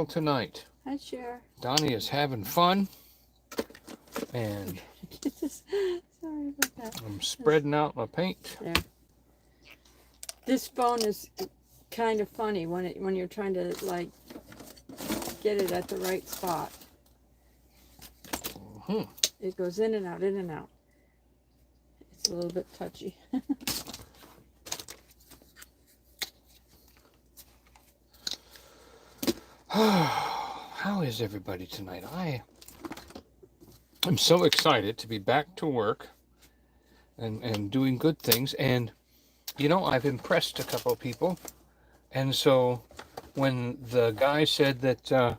well tonight. Hi, Cher. Donny is having fun, and Sorry about that. I'm spreading out my paint. There. This phone is kind of funny when you're trying to like get it at the right spot. It goes in and out, in and out. It's a little bit touchy. How is everybody tonight? I'm so excited to be back to work and doing good things. And, you know, I've impressed a couple of people. And so when the guy said that, the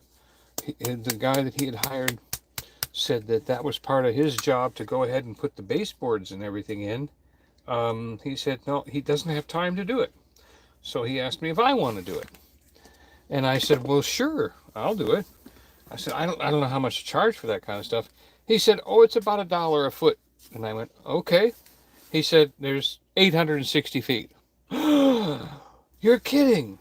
guy that he had hired said that that was part of his job to go ahead and put the baseboards and everything in, he said, no, he doesn't have time to do it. So he asked me if I want to do it. And I said, well, sure, I'll do it. I said, I don't know how much to charge for that kind of stuff. He said, oh, it's about $1 a foot. And I went, okay. He said, there's 860 feet. You're kidding.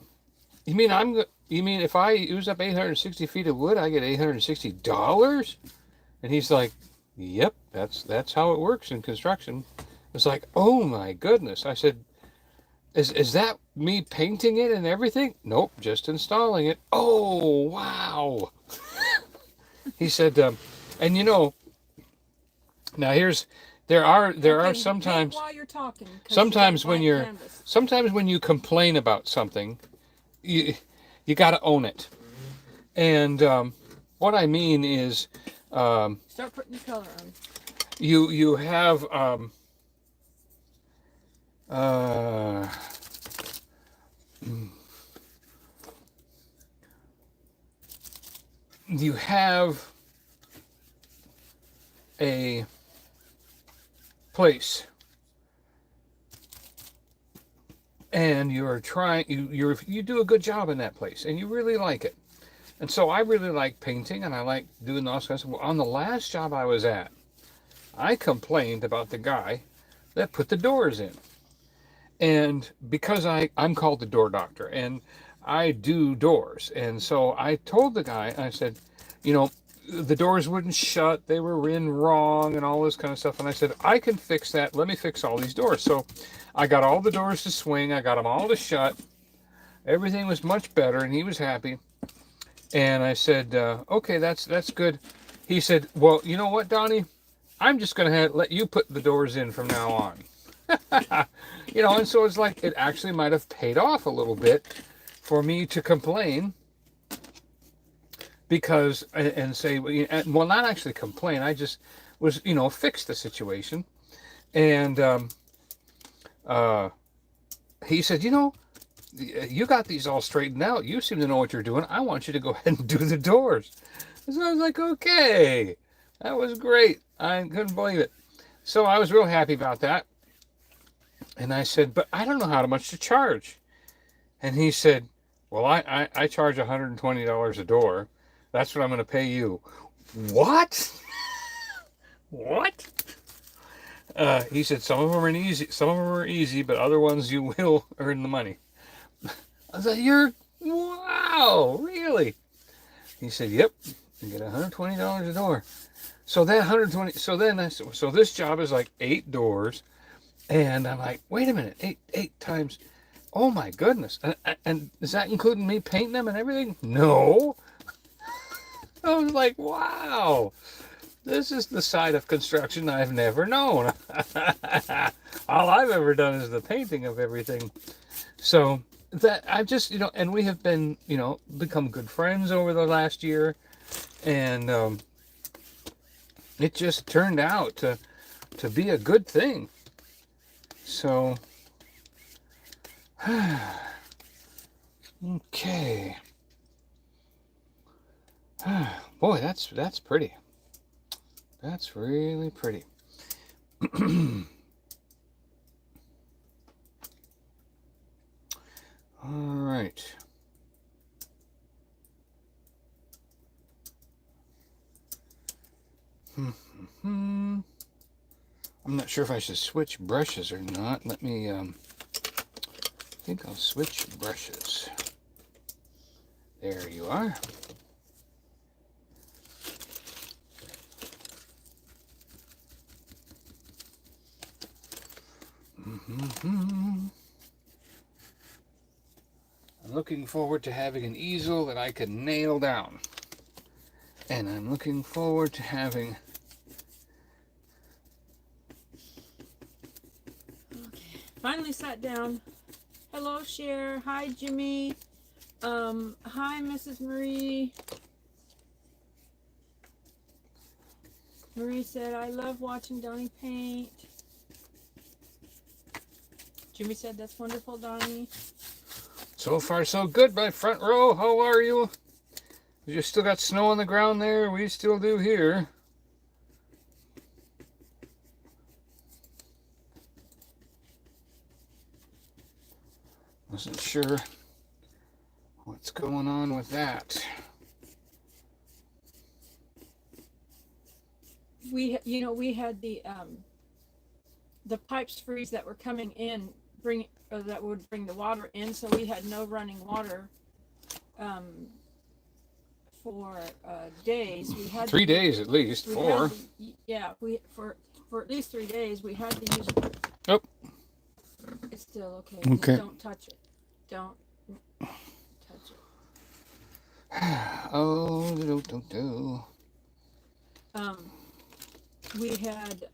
You mean if I use up 860 feet of wood, I get $860? And he's like, yep, that's how it works in construction. It's like, oh my goodness. I said, is that me painting it and everything? Nope, just installing it. Oh, wow. He said, and you know, now there are sometimes while you're talking, sometimes when you complain about something, you got to own it. And what I mean is, start putting color on. You have you have a place and you do a good job in that place and you really like it. And so I really like painting and I like doing those kinds of stuff. On the last job I was at, I complained about the guy that put the doors in. And because I'm called the door doctor and I do doors. And so I told the guy, I said, you know, the doors wouldn't shut. They were in wrong and all this kind of stuff. And I said, I can fix that. Let me fix all these doors. So I got all the doors to swing. I got them all to shut. Everything was much better and he was happy. And I said, okay, that's good. He said, well, you know what, Donny? I'm just going to let you put the doors in from now on. You know, and so it's like it actually might have paid off a little bit for me to complain because, and say, well, not actually complain. I just was, you know, fix the situation. And he said, you know, you got these all straightened out. You seem to know what you're doing. I want you to go ahead and do the doors. So I was like, okay, that was great. I couldn't believe it. So I was real happy about that. And I said, but I don't know how much to charge. And he said, well, I charge $120 a door. That's what I'm going to pay you. What? What? He said, some of them are easy, but other ones you will earn the money. I was like, wow, really? He said, yep, you get $120 a door. So that so this job is like 8 doors. And I'm like, wait a minute, eight times, oh my goodness. And is that including me painting them and everything? No. I was like, wow, this is the side of construction I've never known. All I've ever done is the painting of everything. So that I've just, you know, and we have been, you know, become good friends over the last year. And it just turned out to be a good thing. So, okay. Boy, that's pretty. That's really pretty. All right. I'm not sure if I should switch brushes or not. Let me, I think I'll switch brushes. There you are. I'm looking forward to having an easel that I can nail down. And I'm looking forward to having... Okay. Finally sat down. Hello, Cher. Hi, Jimmy. Hi, Mrs. Marie. Marie said, I love watching Donny paint. Jimmy said, that's wonderful, Donny. So far, so good, my front row. How are you? You still got snow on the ground there? We still do here. Wasn't sure what's going on with that. We had the pipes freeze that were coming in, that would bring the water in, so we had no running water for days. We had 3 days at least, 4. For at least 3 days we had to use. Oh, it's still okay. Okay. Just don't touch it. Don't touch it. Oh, do. We had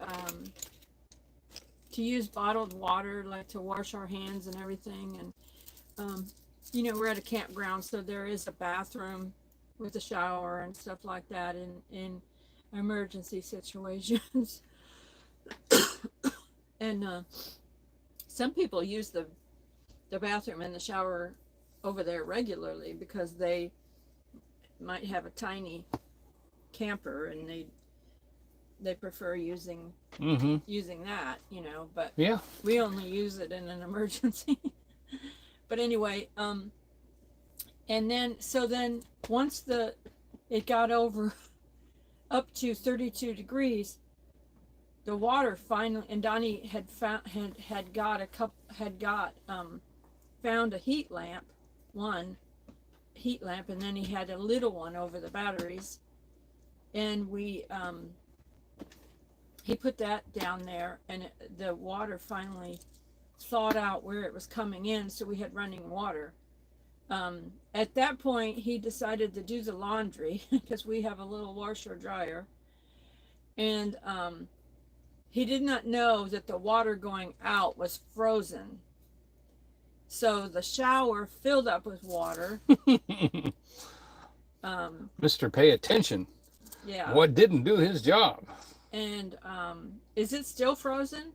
to use bottled water, like to wash our hands and everything, and we're at a campground, so there is a bathroom with a shower and stuff like that in emergency situations. And some people use the bathroom and the shower over there regularly because they might have a tiny camper and they prefer using that, but Yeah. we only use it in an emergency. But anyway, and then once it got over up to 32 degrees, the water finally, and Donny had found a heat lamp, and then he had a little one over the batteries, and he put that down there, and the water finally thawed out where it was coming in, so we had running water. At that point, he decided to do the laundry because we have a little washer dryer, and he did not know that the water going out was frozen. So the shower filled up with water. Mr. Pay Attention. Yeah. What didn't do his job? And is it still frozen?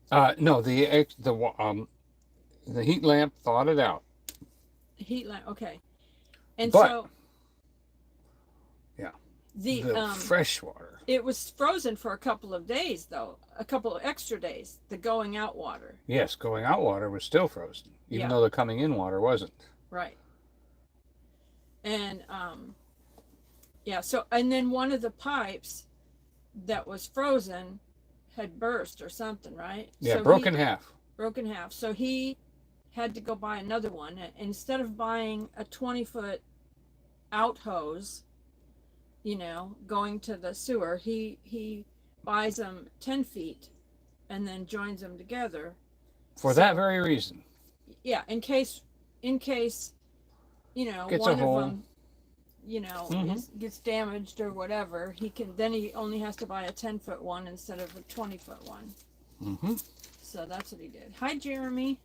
No, the heat lamp thawed it out. Heat lamp, okay. And but, so yeah, the fresh water. It was frozen for a couple of days, though, a couple of extra days. The going out water. Yes, going out water was still frozen, even though the coming in water wasn't. Right. And so, and then one of the pipes that was frozen had burst or something, right? Yeah, so broken half. Broken half. So he had to go buy another one. And instead of buying a 20-foot out hose, going to the sewer, he buys them 10 feet and then joins them together. For that very reason. Yeah, in case, Gets one a hole. of them, gets damaged or whatever, he only has to buy a 10-foot one instead of a 20-foot one. Mm-hmm. So that's what he did. Hi, Jeremy.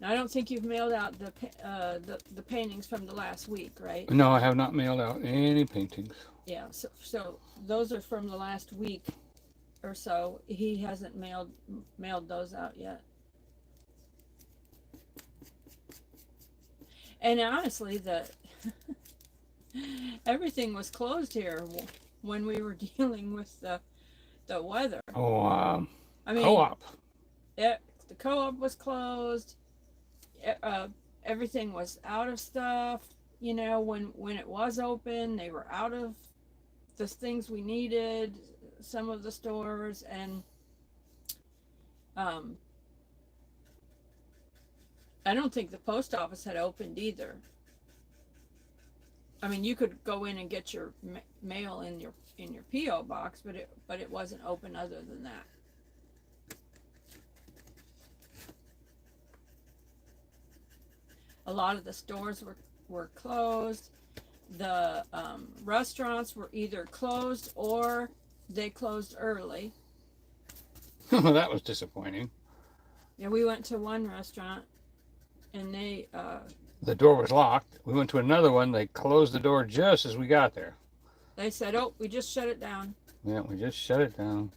Now, I don't think you've mailed out the paintings from the last week, right? No, I have not mailed out any paintings. Yeah, so those are from the last week or so. He hasn't mailed those out yet. And honestly, everything was closed here when we were dealing with the weather. Oh, I mean, co-op. The co-op was closed. Everything was out of stuff. When it was open, they were out of the things we needed. Some of the stores, and I don't think the post office had opened either. I mean, you could go in and get your mail in your PO box, but it wasn't open other than that. A lot of the stores were closed. The restaurants were either closed or they closed early. That was disappointing. Yeah, we went to one restaurant and they the door was locked. We went to another one. They closed the door just as we got there. They said, "Oh, we just shut it down." Yeah, we just shut it down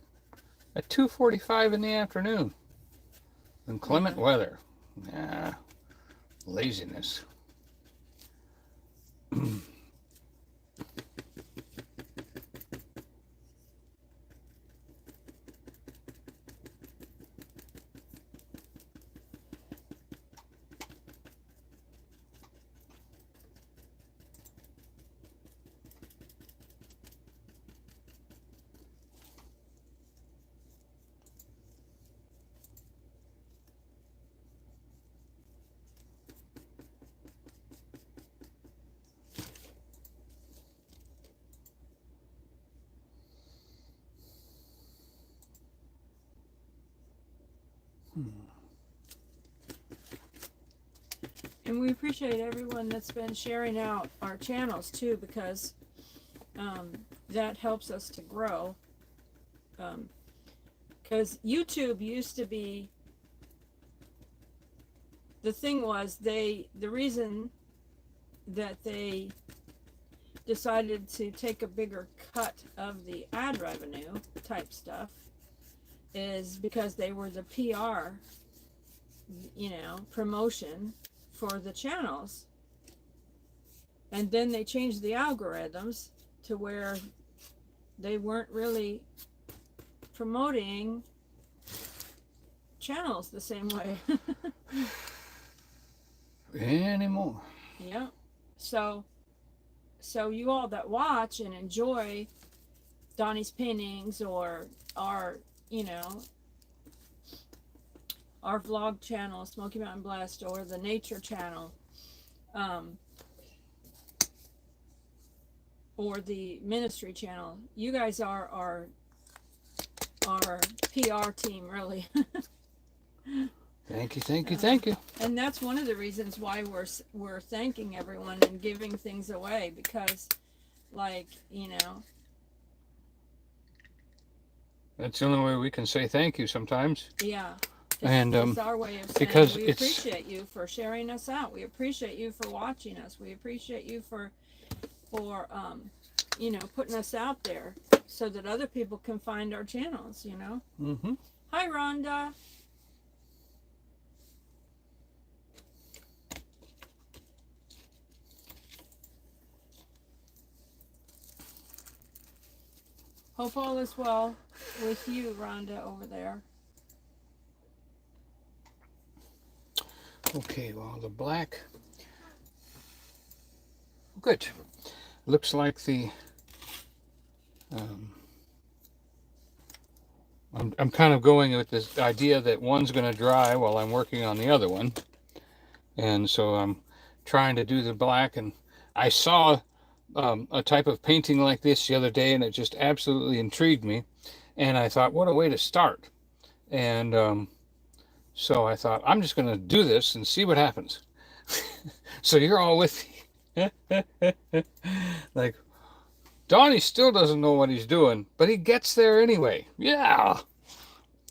at 2:45 in the afternoon. Inclement weather. Yeah, laziness. And we appreciate everyone that's been sharing out our channels too, because that helps us to grow. Because YouTube used to be, the thing was, the reason that they decided to take a bigger cut of the ad revenue type stuff is because they were the PR, promotion for the channels. And then they changed the algorithms to where they weren't really promoting channels the same way anymore. Yeah. So you all that watch and enjoy Donny's paintings or our vlog channel, Smoky Mountain Blessed, or the nature channel, or the ministry channel, you guys are our PR team, really. Thank you. And that's one of the reasons why we're thanking everyone and giving things away, because, that's the only way we can say thank you sometimes. Yeah. And it's our way of saying because we appreciate you for sharing us out. We appreciate you for watching us. We appreciate you for putting us out there so that other people can find our channels. Mm-hmm. Hi, Rhonda. Hope all is well with you, Rhonda, over there. Okay, well, the black. Good. Looks like the. I'm kind of going with this idea that one's going to dry while I'm working on the other one. And so I'm trying to do the black. And I saw a type of painting like this the other day, and it just absolutely intrigued me. And I thought, what a way to start. And so I thought, I'm just going to do this and see what happens. So you're all with me. Like, Donny still doesn't know what he's doing, but he gets there anyway. Yeah.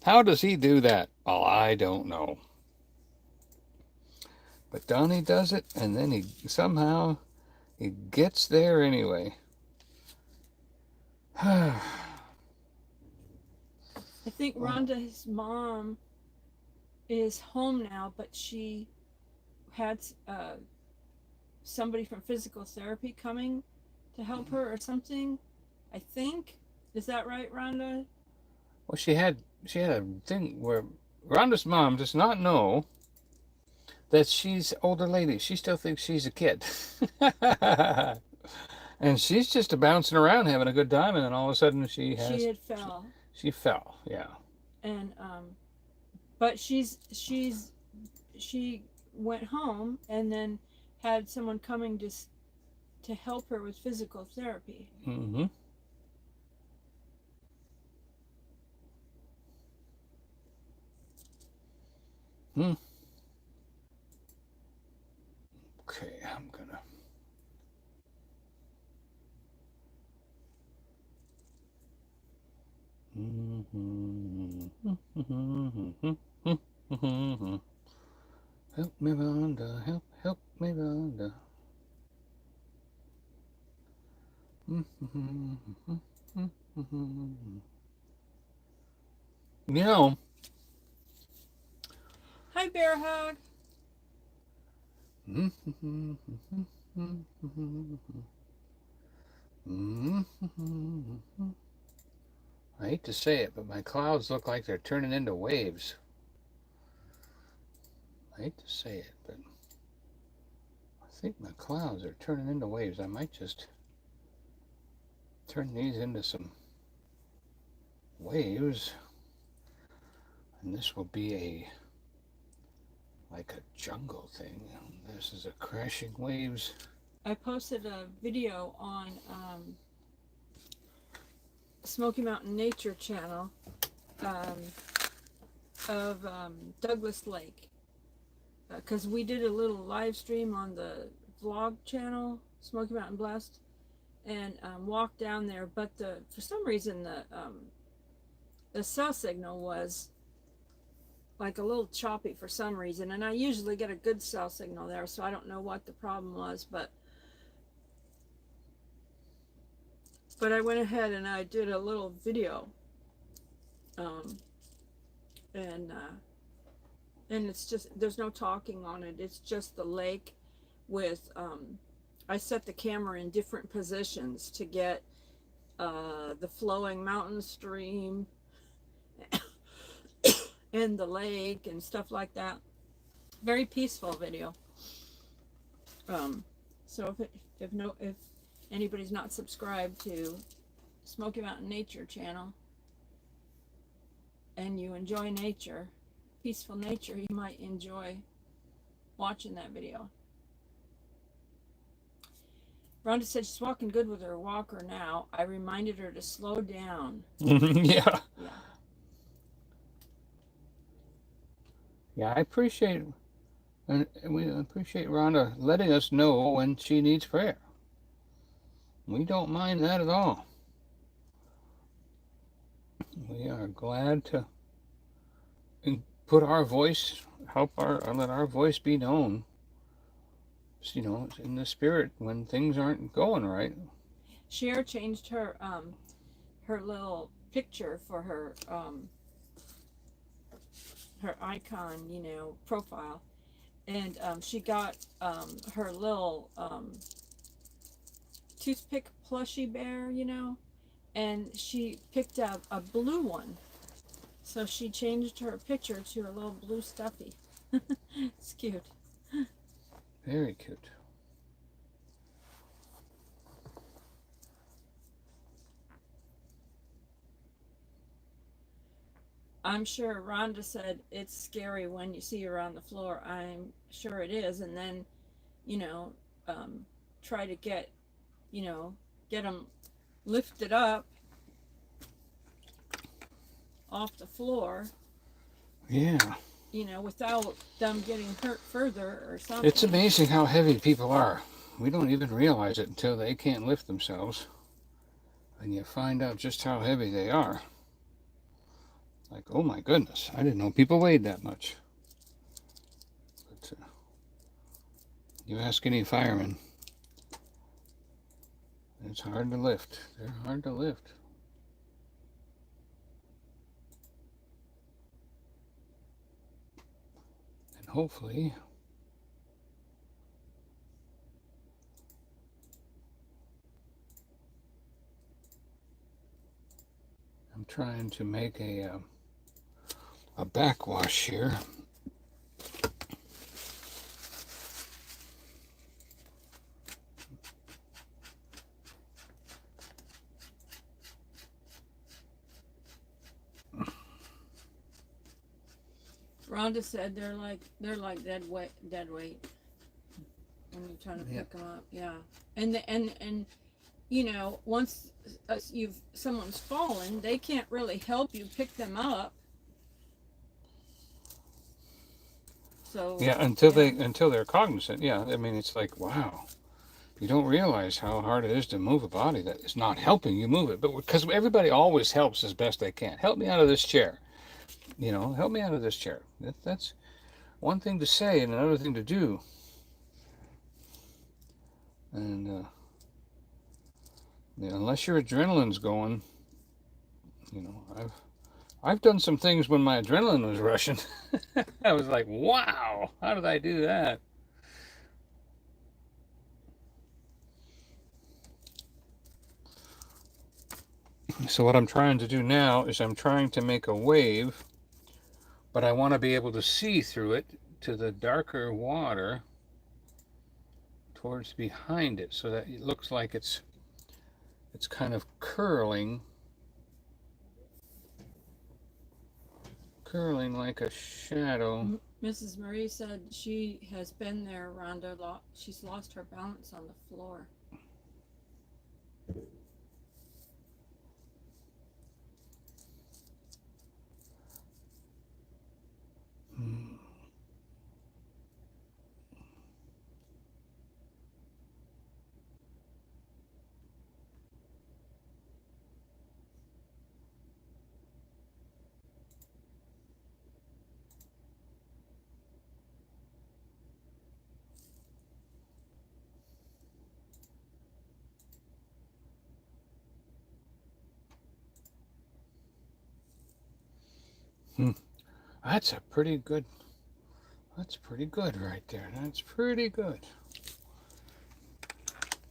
How does he do that? Well, I don't know. But Donny does it, and then he gets there anyway. I think Rhonda's mom is home now, but she had somebody from physical therapy coming to help her or something, I think. Is that right, Rhonda? Well, she had a thing where Rhonda's mom does not know that she's an older lady. She still thinks she's a kid. And she's just bouncing around having a good time, and then all of a sudden she fell. She fell, yeah. And but she went home and then had someone coming to help her with physical therapy. Mm-hmm. Hmm. Okay, I'm gonna. Help me, Rhonda. Help me, Rhonda. You know. Hi, Bear Hug. I hate to say it, but my clouds look like they're turning into waves. I hate to say it, but I think my clouds are turning into waves. I might just turn these into some waves, and this will be like a jungle thing. This is a crashing waves. I posted a video on Smoky Mountain Nature channel of Douglas Lake, because we did a little live stream on the vlog channel, Smoky Mountain Blessed, and walked down there, but for some reason the cell signal was like a little choppy for some reason, and I usually get a good cell signal there, so I don't know what the problem was, but I went ahead and I did a little video, and it's just, there's no talking on it, it's just the lake with I set the camera in different positions to get the flowing mountain stream and the lake and stuff like that. Very peaceful video. So if anybody's not subscribed to Smoky Mountain Nature channel and you enjoy nature, peaceful nature, you might enjoy watching that video. Rhonda said she's walking good with her walker now. I reminded her to slow down. Yeah. Yeah. Yeah, I appreciate, and we appreciate Rhonda letting us know when she needs prayer. We don't mind that at all. We are glad to put our voice, let our voice be known. You know, in the spirit when things aren't going right. Cher changed her her little picture for her her icon, you know, profile, and she got her little toothpick plushie bear, you know, and she picked up a blue one, so she changed her picture to a little blue stuffy. It's cute. Very cute. I'm sure Rhonda said it's scary when you see her on the floor. I'm sure it is. And then, you know, try to get them lifted up off the floor. Yeah. You know, without them getting hurt further or something. It's amazing how heavy people are. We don't even realize it until they can't lift themselves. And you find out just how heavy they are. Like, oh my goodness, I didn't know people weighed that much. But you ask any fireman, it's hard to lift. They're hard to lift. And hopefully, I'm trying to make a backwash here. Rhonda said they're like dead weight. when you're trying to Yeah. pick them up. Yeah, and you know, once someone's fallen, they can't really help you pick them up. So Yeah, until they're cognizant. Yeah, I mean, it's like, wow, you don't realize how hard it is to move a body that is not helping you move it. But because everybody always helps as best they can. Help me out of this chair. You know, help me out of this chair. That's one thing to say and another thing to do. And yeah, unless your adrenaline's going, you know, I've done some things when my adrenaline was rushing. I was like, wow, how did I do that? So what I'm trying to do now is I'm trying to make a wave, but I want to be able to see through it to the darker water towards behind it, so that it looks like it's kind of curling like a shadow. Mrs. Marie said she has been there, Rhonda. She's lost her balance on the floor. That's pretty good right there. That's pretty good.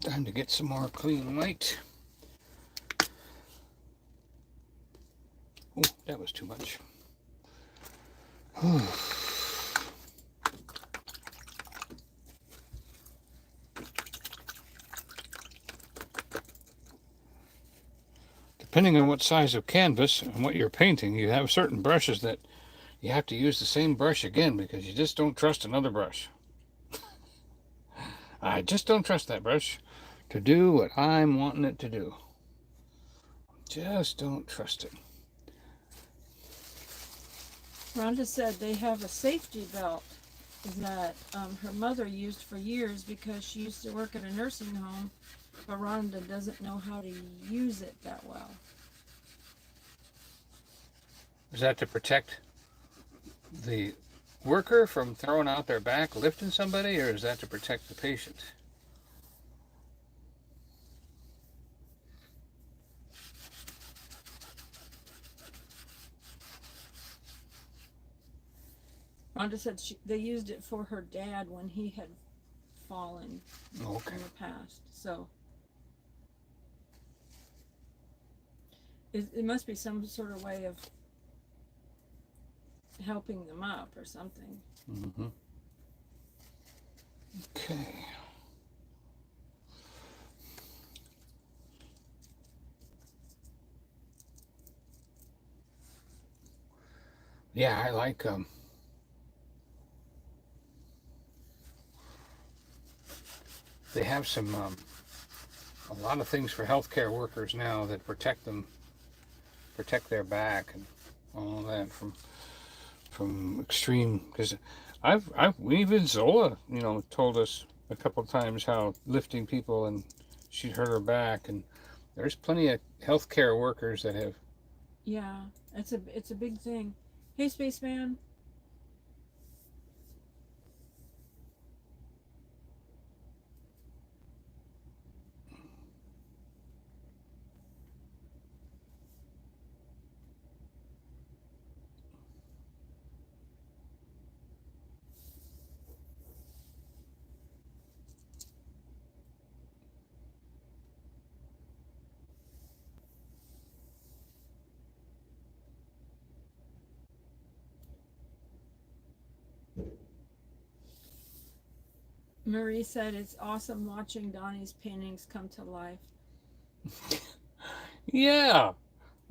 Time to get some more clean light. Oh, that was too much. Depending on what size of canvas and what you're painting, you have certain brushes that you have to use the same brush again because you just don't trust another brush. I just don't trust that brush to do what I'm wanting it to do. Just don't trust it. Rhonda said they have a safety belt that her mother used for years because she used to work at a nursing home, but Rhonda doesn't know how to use it that well. Is that to protect the worker from throwing out their back, lifting somebody, or is that to protect the patient? Rhonda said they used it for her dad when he had fallen in the past. So it must be some sort of way of helping them up or something. Mm-hmm. Okay. Yeah, I like they have some a lot of things for healthcare workers now that protect their back and all that from extreme. Because even Zola, you know, told us a couple of times how lifting people and she hurt her back, and there's plenty of healthcare workers that have. Yeah, it's a big thing. Hey, Spaceman. Marie said it's awesome watching Donny's paintings come to life. Yeah,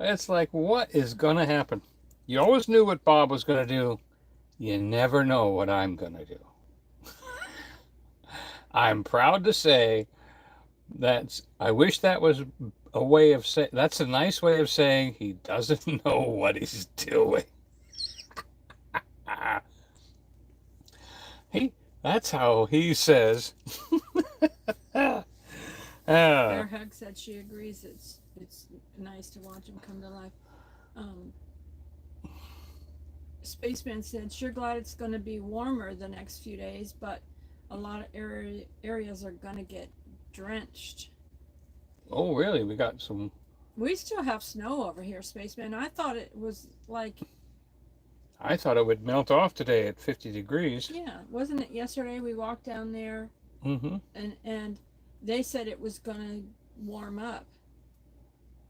it's like, what is gonna happen? You always knew what Bob was gonna do. You never know what I'm gonna do. I'm proud to say I wish that was a way of saying, that's a nice way of saying he doesn't know what he's doing. That's how he says. Bear Hug said she agrees. It's nice to watch him come to life. Spaceman said, sure glad it's going to be warmer the next few days, but a lot of areas are going to get drenched. Oh, really? We got some. We still have snow over here, Spaceman. I thought it was like. I thought it would melt off today at 50 degrees. Yeah, wasn't it yesterday we walked down there? Mm-hmm. And they said it was going to warm up,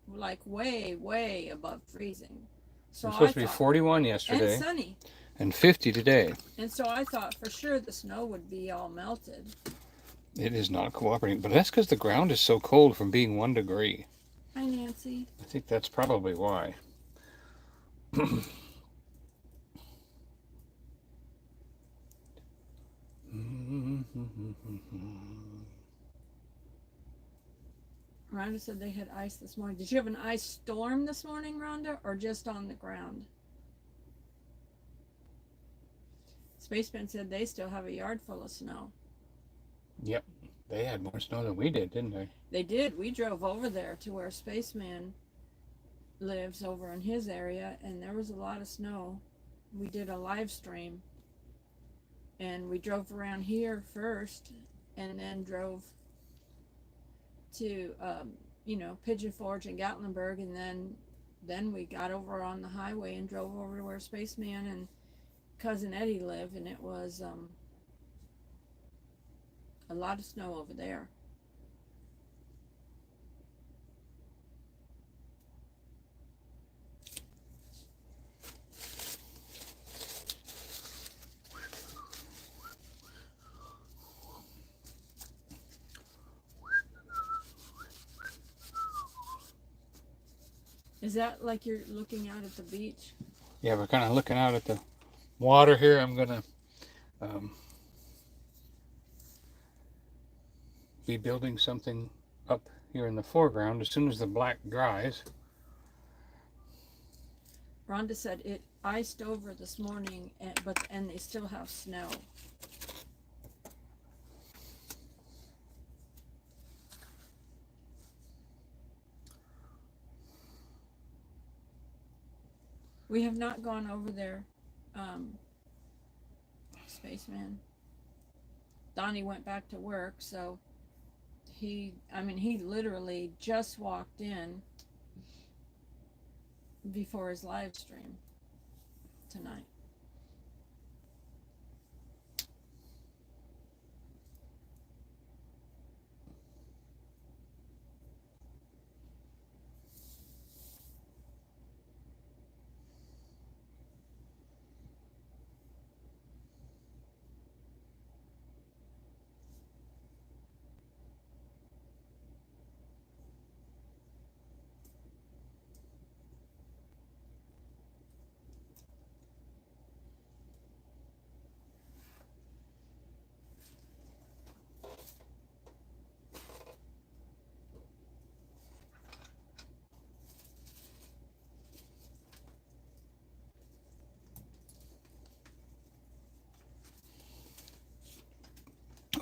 like way above freezing. So It was supposed to be 41 yesterday. And sunny. And 50 today. And so I thought for sure the snow would be all melted. It is not cooperating, but that's because the ground is so cold from being 1 degree. Hi, Nancy. I think that's probably why. Rhonda said they had ice this morning. Did you have an ice storm this morning, Rhonda, or just on the ground? Spaceman said they still have a yard full of snow. Yep. They had more snow than we did, didn't they? They did. We drove over there to where Spaceman lives over in his area, and there was a lot of snow. We did a live stream, and we drove around here first, and then drove to, Pigeon Forge and Gatlinburg, and then we got over on the highway and drove over to where Spaceman and Cousin Eddie live, and it was a lot of snow over there. Is that like you're looking out at the beach? Yeah, we're kind of looking out at the water here. I'm going to be building something up here in the foreground as soon as the black dries. Rhonda said it iced over this morning, and they still have snow. We have not gone over there, Spaceman. Donny went back to work, so he literally just walked in before his live stream tonight.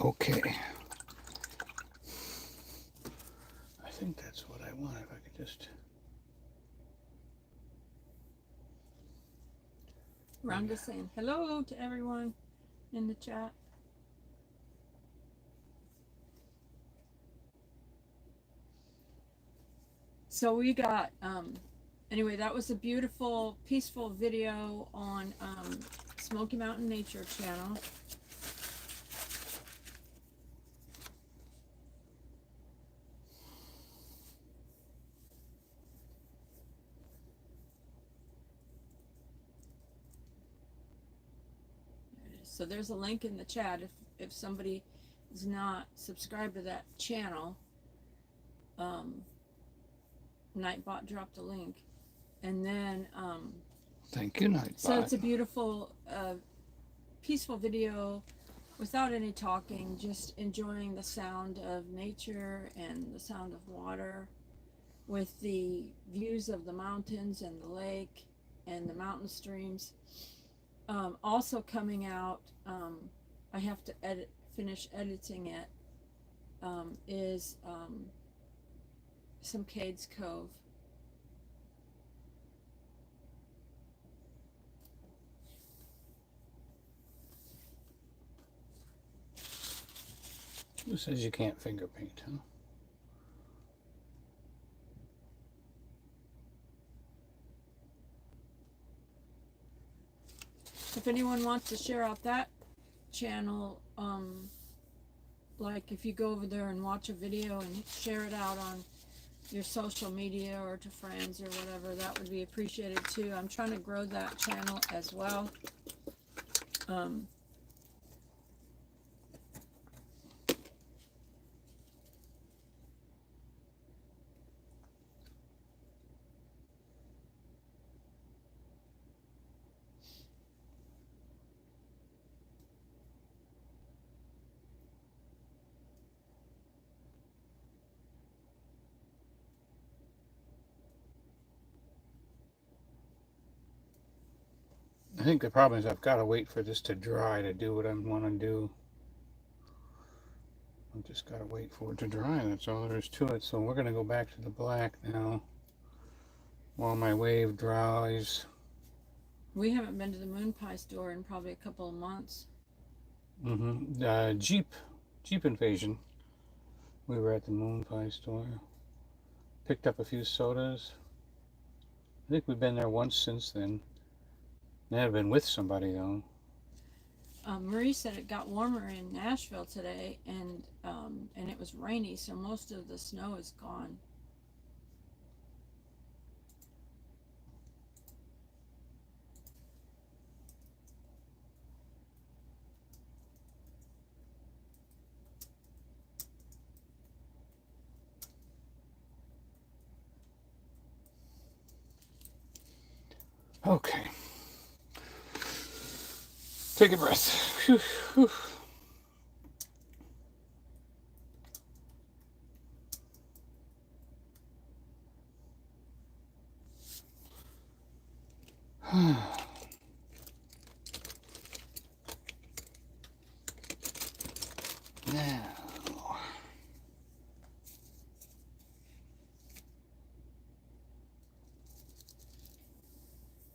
Okay. I think that's what I want. If I could just... Rhonda saying hello to everyone in the chat. So we got, anyway, that was a beautiful, peaceful video on Smoky Mountain Nature channel. So there's a link in the chat if somebody is not subscribed to that channel. Nightbot dropped a link, and then Thank you, Nightbot. so it's a beautiful, peaceful video without any talking, just enjoying the sound of nature and the sound of water with the views of the mountains and the lake and the mountain streams. Also coming out, I have to finish editing it, is some Cades Cove. Who says you can't finger paint, huh? If anyone wants to share out that channel, like if you go over there and watch a video and share it out on your social media or to friends or whatever, that would be appreciated too. I'm trying to grow that channel as well. I think the problem is I've got to wait for this to dry to do what I want to do. I've just got to wait for it to dry. That's all there is to it. So we're going to go back to the black now while my wave dries. We haven't been to the Moon Pie store in probably a couple of months. Jeep invasion. We were at the Moon Pie store. Picked up a few sodas. I think we've been there once since then. I've been with somebody though. Marie said it got warmer in Nashville today, and it was rainy, so most of the snow is gone. Okay. Take a breath. Whew, whew. Now.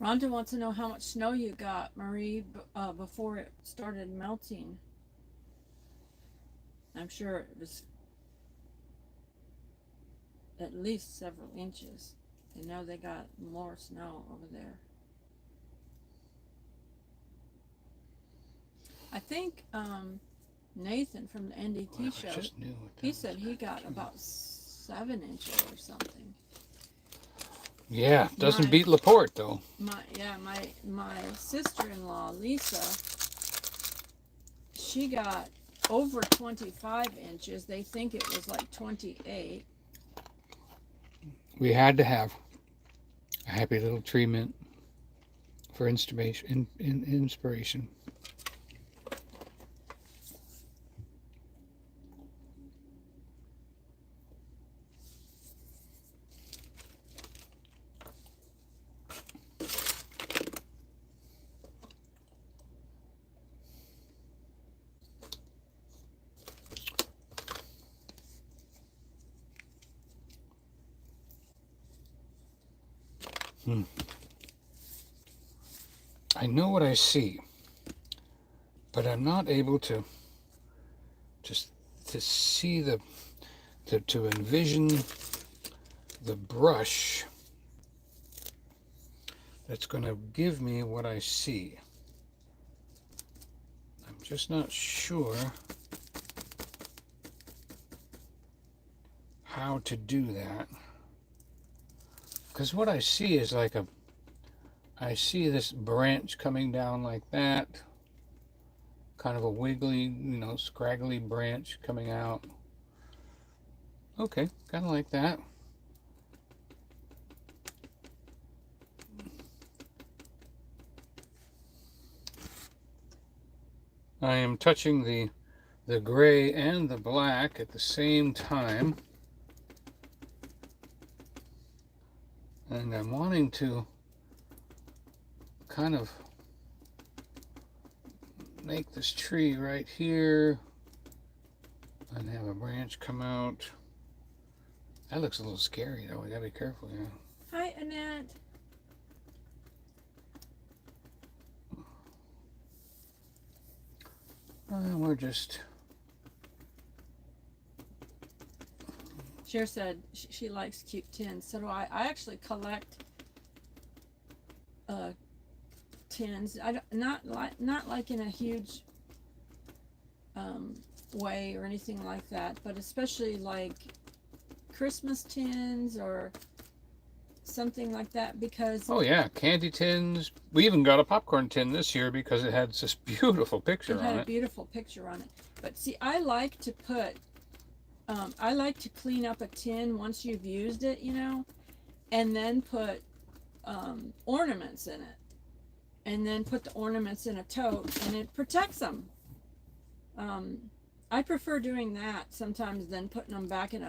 Rhonda wants to know how much snow you got, Marie, before it started melting. I'm sure it was at least several inches. I know they got more snow over there. I think Nathan from the NDT show, he said he got about 7 inches or something. Yeah, doesn't beat LaPorte though. My sister-in-law Lisa, she got over 25 inches. They think it was like 28. We had to have a happy little treatment for inspiration. I know what I see, but I'm not able to see to envision the brush that's going to give me what I see. I'm just not sure how to do that. Because what I see is like I see this branch coming down like that. Kind of a wiggly, scraggly branch coming out. Okay, kind of like that. I am touching the gray and the black at the same time. And I'm wanting to kind of make this tree right here and have a branch come out. That looks a little scary though. We gotta be careful, yeah. Hi, Annette. We're just... Cher said she likes cute tins. So do I. I actually collect tins. Not like in a huge way or anything like that, but especially like Christmas tins or something like that, because oh yeah, candy tins. We even got a popcorn tin this year because it had this beautiful picture on it. It had a beautiful picture on it. But see, I like to put I like to clean up a tin once you've used it, you know, and then put ornaments in it, and then put the ornaments in a tote, and it protects them. I prefer doing that sometimes than putting them back in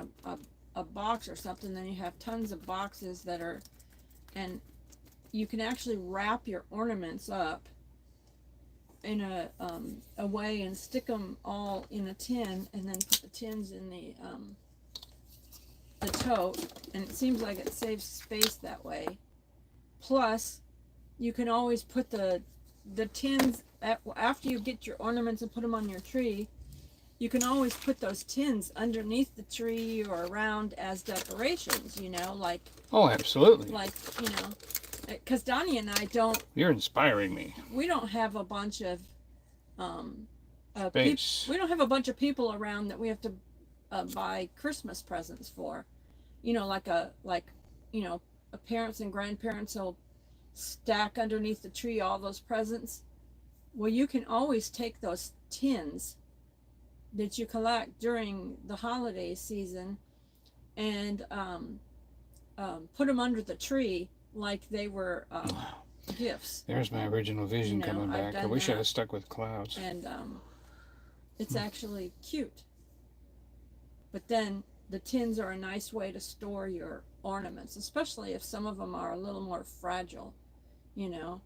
a box or something. Then you have tons of boxes that are, and you can actually wrap your ornaments up in a way and stick them all in a tin, and then put the tins in the tote, and it seems like it saves space that way. Plus, you can always put the tins after you get your ornaments and put them on your tree. You can always put those tins underneath the tree or around as decorations, you know, like... Oh, absolutely. Like, you know, because Donny and I don't... You're inspiring me. We don't have a bunch of... Space. We don't have a bunch of people around that we have to buy Christmas presents for. You know, like you know, parents and grandparents will stack underneath the tree all those presents. Well, you can always take those tins that you collect during the holiday season and put them under the tree like they were gifts. There's my original vision, you know, coming back. I wish I had stuck with clouds. And it's actually cute. But then the tins are a nice way to store your ornaments, especially if some of them are a little more fragile, you know.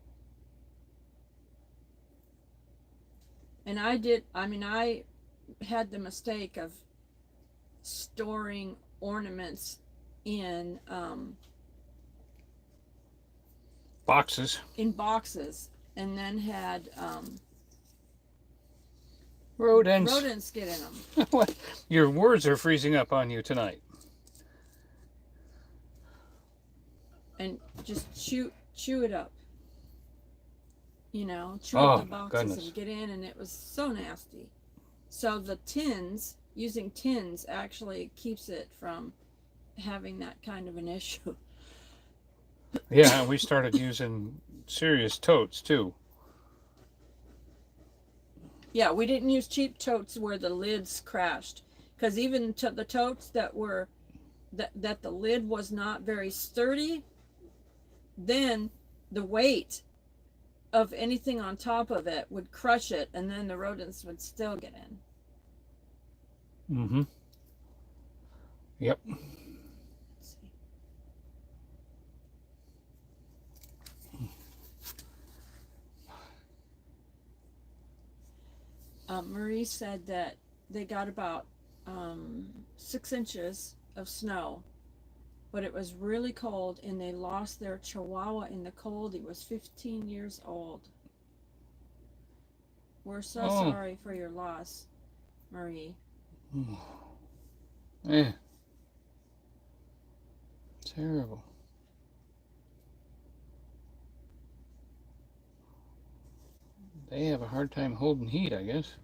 And I had the mistake of storing ornaments in boxes, and then had rodents get in them. What? Your words are freezing up on you tonight. And just chew it up, you know, chew up the boxes and get in, and it was so nasty. So the tins, using tins actually keeps it from having that kind of an issue. Yeah, we started using serious totes too. Yeah, we didn't use cheap totes where the lids crashed, because even the totes that were that the lid was not very sturdy, then the weight of anything on top of it would crush it, and then the rodents would still get in. Mm-hmm. Yep. Let's see. Marie said that they got about 6 inches of snow, but it was really cold, and they lost their Chihuahua in the cold. He was 15 years old. We're so sorry for your loss, Marie. Terrible. They have a hard time holding heat, I guess.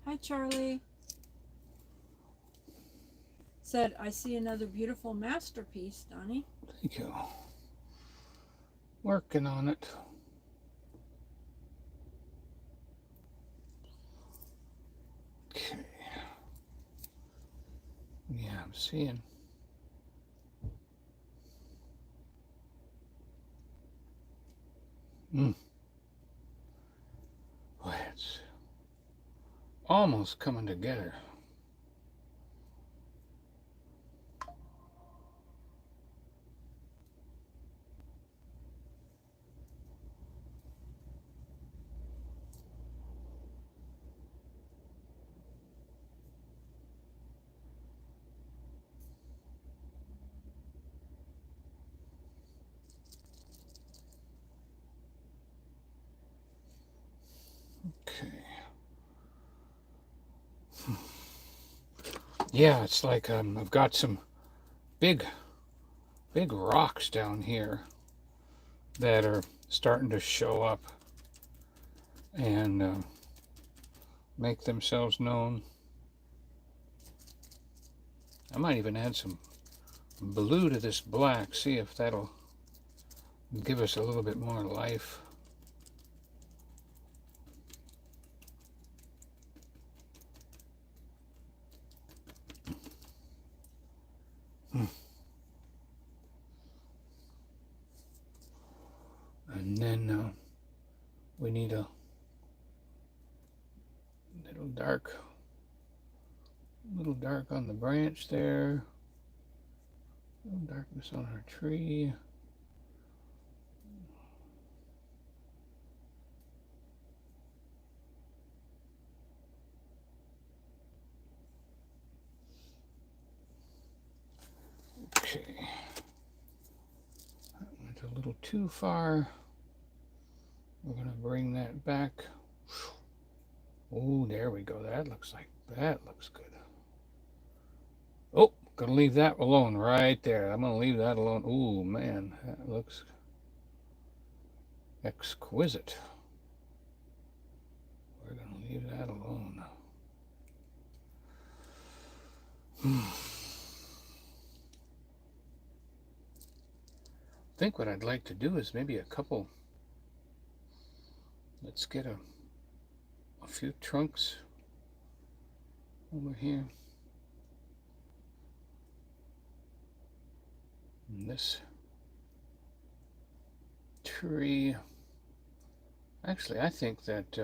Hi, Charlie. Said, I see another beautiful masterpiece, Donny. Thank you. Working on it. Okay. I'm seeing. Boy, it's almost coming together. Okay. Yeah, it's like I've got some big rocks down here that are starting to show up and make themselves known. I might even add some blue to this black, see if that'll give us a little bit more life. And then we need a little dark on the branch there. A little darkness on our tree. Okay. That went a little too far. We're going to bring that back. Oh, there we go. That looks good. Oh, going to leave that alone right there. I'm going to leave that alone. Oh, man, that looks exquisite. We're going to leave that alone. I think what I'd like to do is maybe a couple. Let's get a few trunks over here. And this tree. Actually, I think that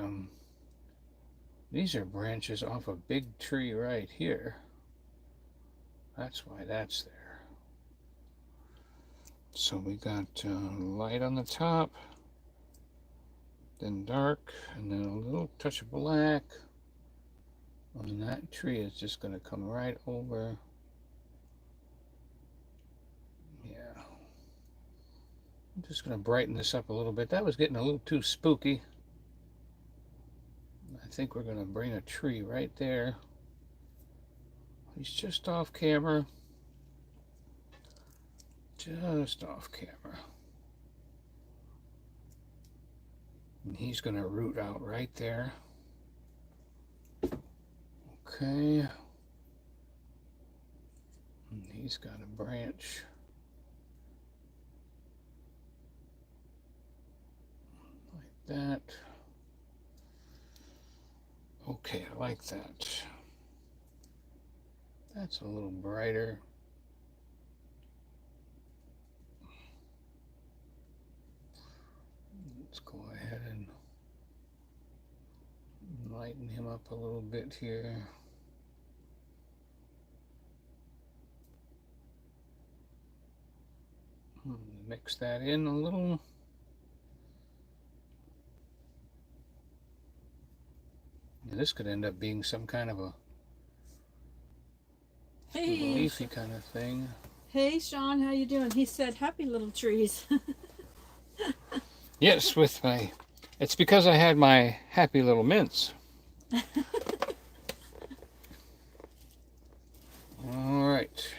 these are branches off a big tree right here. That's why that's there. So we got light on the top, then dark, and then a little touch of black. And that tree is just going to come right over. Yeah. I'm just going to brighten this up a little bit. That was getting a little too spooky. I think we're going to bring a tree right there. He's just off camera. Just off camera. And he's going to root out right there. Okay. And he's got a branch. Like that. Okay, I like that. That's a little brighter. Let's go ahead and lighten him up a little bit here. Mix that in a little. This could end up being some kind of a leafy kind of thing. Hey, Sean, how you doing? He said, happy little trees. Yes, with my... It's because I had my happy little mints. All right.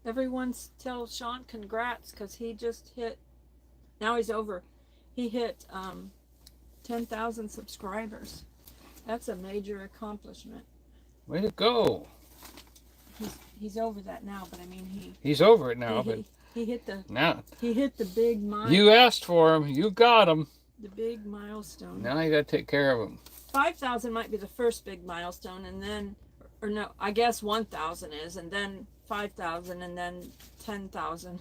Everyone tell Sean congrats because he just hit, now he's over, he hit 10,000 subscribers. That's a major accomplishment. Way to go. He's over that now, but I mean he's over it now, but he hit the now he hit the big milestone. You asked for him, you got him. The big milestone. Now you got to take care of him. 5,000 might be the first big milestone, and then, or no, I guess 1,000 is, and then 5,000, and then 10,000.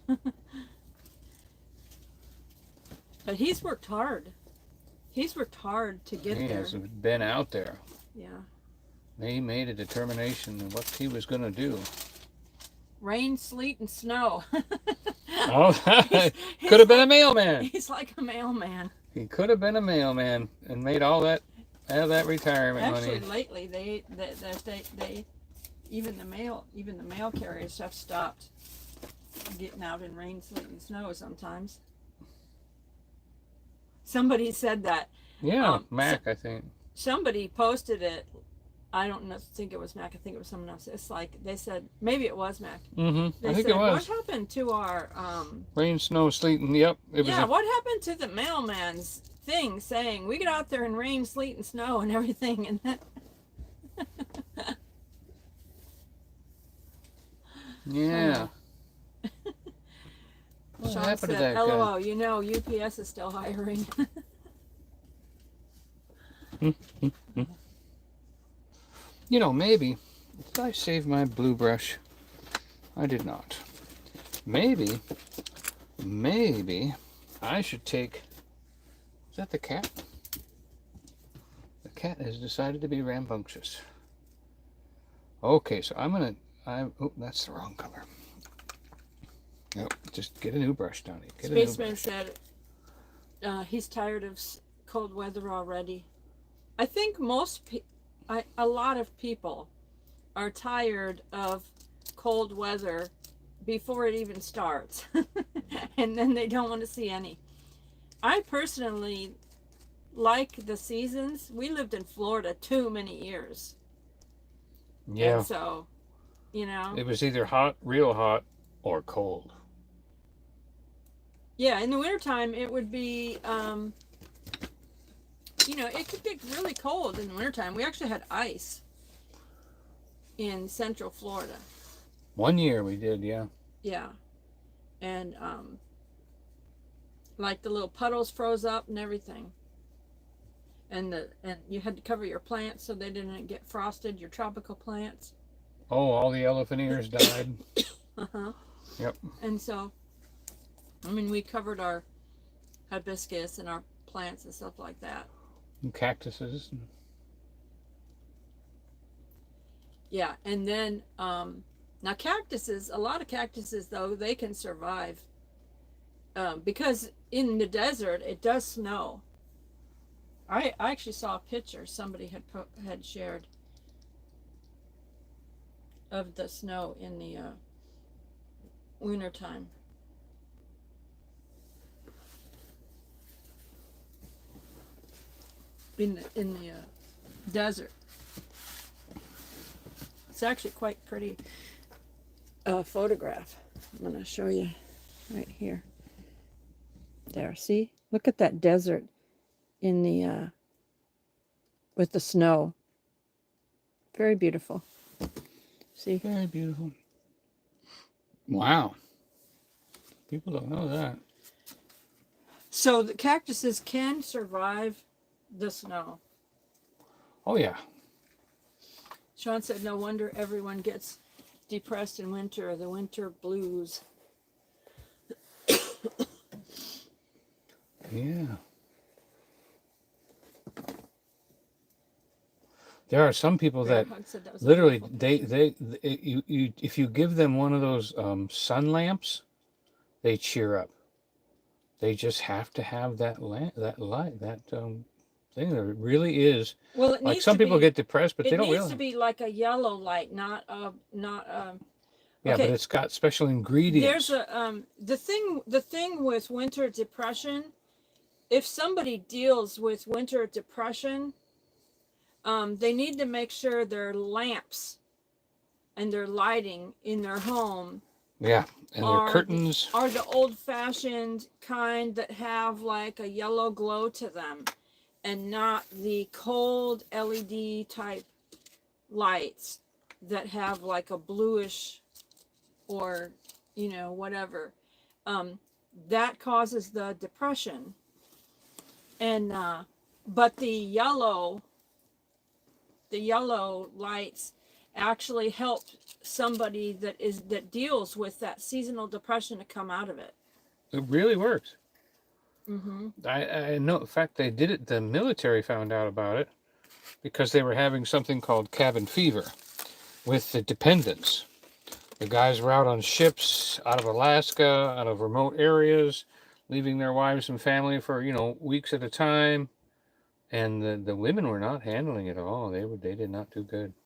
But he's worked hard. He's worked hard to get He there. has been out there. Yeah. He made a determination of what he was going to do. Rain, sleet, and snow. Oh, could have been a mailman. He's like a mailman. He could have been a mailman and made all that out of that retirement Actually, money. lately they even the mail carriers have stopped getting out in rain, sleet, and snow sometimes. Somebody said that. Yeah, Mac, I think. Somebody posted it. I don't think it was Mac. I think it was someone else. It's like they said, maybe it was Mac. Mm-hmm. I think said, it was. What happened to our Rain, snow, sleet, and yep. It was what happened to the mailman's thing saying we get out there in rain, sleet, and snow and everything, and that. Yeah. What Sean happened to said, that guy? LOL, you know UPS is still hiring. You know, maybe. Did I save my blue brush? I did not. Maybe I should take. Is that the cat? The cat has decided to be rambunctious. Okay, so I'm gonna. Oh, that's the wrong color. Nope, just get a new brush, Donny. Get Spaceman a new brush. said he's tired of cold weather already. I think a lot of people are tired of cold weather before it even starts. And then they don't want to see any. I personally like the seasons. We lived in Florida too many years. Yeah. And so, It was either hot, real hot, or cold. Yeah, in the wintertime it would be it could get really cold in the wintertime. We actually had ice in central Florida. One year we did, yeah. Yeah. And like the little puddles froze up and everything. And you had to cover your plants so they didn't get frosted, your tropical plants. Oh, all the elephant ears died. Uh-huh. Yep. And so, we covered our hibiscus and our plants and stuff like that. And cactuses. Yeah, and then now cactuses, a lot of cactuses though, they can survive because in the desert it does snow. I actually saw a picture somebody had shared of the snow in the wintertime. In the desert. It's actually quite pretty photograph. I'm going to show you right here. There, see? Look at that desert in the with the snow. Very beautiful. See? Very beautiful. Wow. People don't know that. So the cactuses can survive the snow. Oh, yeah. Sean said, no wonder everyone gets depressed in winter, the winter blues. Yeah. There are some people that literally you if you give them one of those sun lamps, they cheer up. They just have to have that light, that thing. There really is. Well, it like needs some to people be, get depressed, but they don't It needs really. to be like a yellow light, not Yeah, okay. but it's got special ingredients. There's a the thing with winter depression. If somebody deals with winter depression, they need to make sure their lamps and their lighting in their home Yeah, and their curtains are the old-fashioned kind that have like a yellow glow to them, and not the cold LED type lights that have like a bluish or whatever. That causes the depression. And but the yellow the yellow lights actually help somebody that deals with that seasonal depression to come out of it. It really works. Mm-hmm. I know. In fact, they did it. The military found out about it because they were having something called cabin fever with the dependents. The guys were out on ships out of Alaska, out of remote areas, leaving their wives and family for, weeks at a time. And the women were not handling it at all. They did not do good.